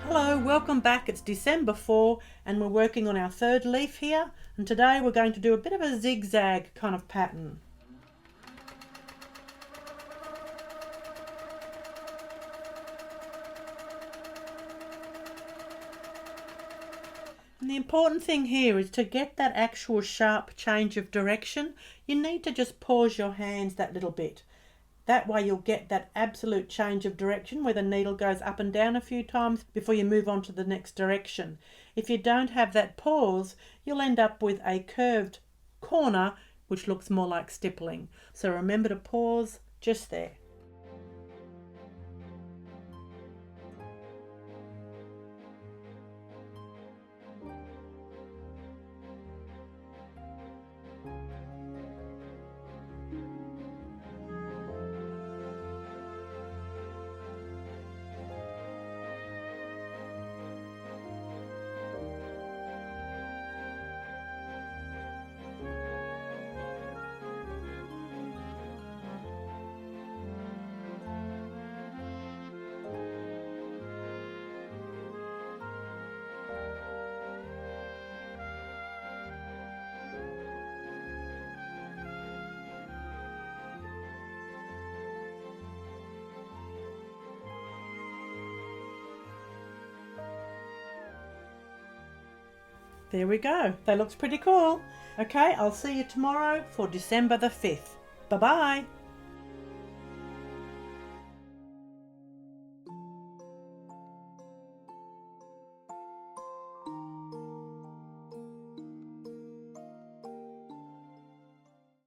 Hello, welcome back. It's December 4 and we're working on our third leaf here, and today we're going to do a bit of a zigzag kind of pattern. And the important thing here is to get that actual sharp change of direction, you need to just pause your hands that little bit. That way you'll get that absolute change of direction where the needle goes up and down a few times before you move on to the next direction. If you don't have that pause, you'll end up with a curved corner which looks more like stippling. So remember to pause just there. There we go. That looks pretty cool. Okay, I'll see you tomorrow for December the 5th. Bye-bye.